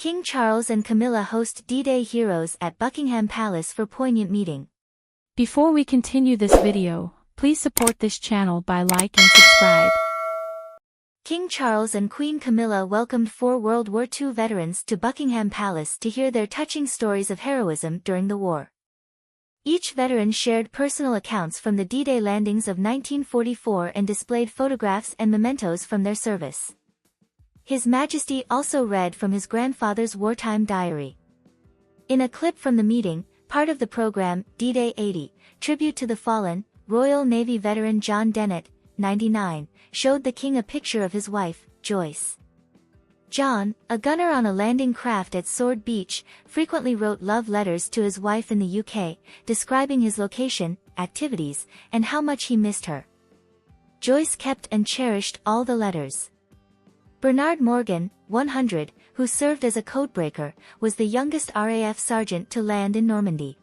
King Charles and Camilla host D-Day heroes at Buckingham Palace for poignant meeting. Before we continue this video, please support this channel by like and subscribe. King Charles and Queen Camilla welcomed 4 World War II veterans to Buckingham Palace to hear their touching stories of heroism during the war. Each veteran shared personal accounts from the D-Day landings of 1944 and displayed photographs and mementos from their service. His Majesty also read from his grandfather's wartime diary. In a clip from the meeting, part of the program, D-Day 80, Tribute to the Fallen, Royal Navy veteran John Dennett, 99, showed the king a picture of his wife, Joyce. John, a gunner on a landing craft at Sword Beach, frequently wrote love letters to his wife in the UK, describing his location, activities, and how much he missed her. Joyce kept and cherished all the letters. Bernard Morgan, 100, who served as a codebreaker, was the youngest RAF sergeant to land in Normandy.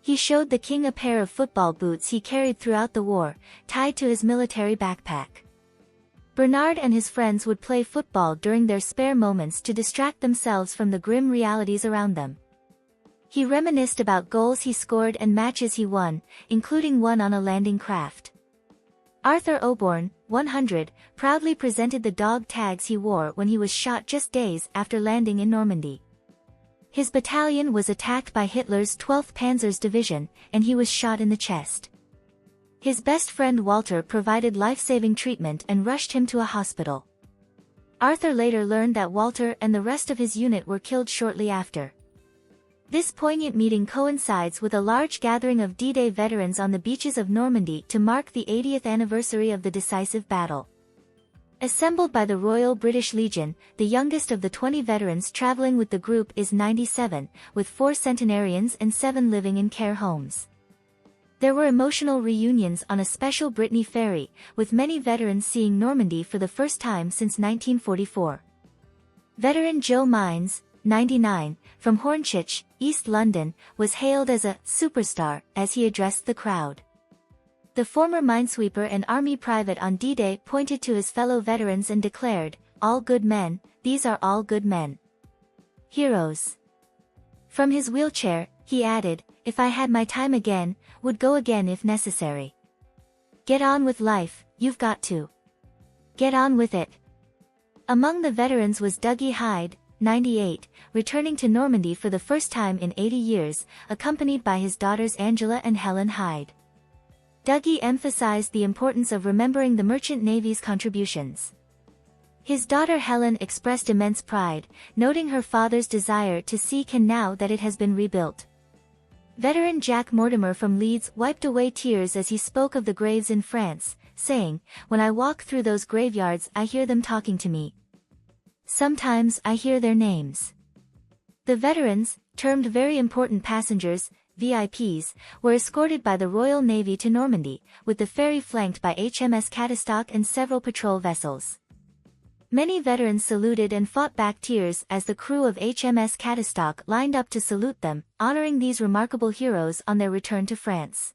He showed the king a pair of football boots he carried throughout the war, tied to his military backpack. Bernard and his friends would play football during their spare moments to distract themselves from the grim realities around them. He reminisced about goals he scored and matches he won, including one on a landing craft. Arthur Oborne, 100, proudly presented the dog tags he wore when he was shot just days after landing in Normandy. His battalion was attacked by Hitler's 12th Panzer's division, and he was shot in the chest. His best friend Walter provided life-saving treatment and rushed him to a hospital. Arthur later learned that Walter and the rest of his unit were killed shortly after. This poignant meeting coincides with a large gathering of D-Day veterans on the beaches of Normandy to mark the 80th anniversary of the decisive battle. Assembled by the Royal British Legion, the youngest of the 20 veterans traveling with the group is 97, with 4 centenarians and 7 living in care homes. There were emotional reunions on a special Brittany ferry, with many veterans seeing Normandy for the first time since 1944. Veteran Joe Mines, 99, from Hornchurch, East London, was hailed as a superstar as he addressed the crowd. The former minesweeper and army private on D-Day pointed to his fellow veterans and declared, "All good men, these are all good men. Heroes." From his wheelchair, he added, "If I had my time again, would go again if necessary. Get on with life, you've got to. Get on with it." Among the veterans was Dougie Hyde, 98, returning to Normandy for the first time in 80 years, accompanied by his daughters Angela and Helen Hyde. Dougie emphasized the importance of remembering the Merchant Navy's contributions. His daughter Helen expressed immense pride, noting her father's desire to see Cannes now that it has been rebuilt. Veteran Jack Mortimer from Leeds wiped away tears as he spoke of the graves in France, saying, "When I walk through those graveyards I hear them talking to me. Sometimes I hear their names." The veterans, termed Very Important Passengers, VIPs, were escorted by the Royal Navy to Normandy, with the ferry flanked by HMS Catastock and several patrol vessels. Many veterans saluted and fought back tears as the crew of HMS Catastock lined up to salute them, honoring these remarkable heroes on their return to France.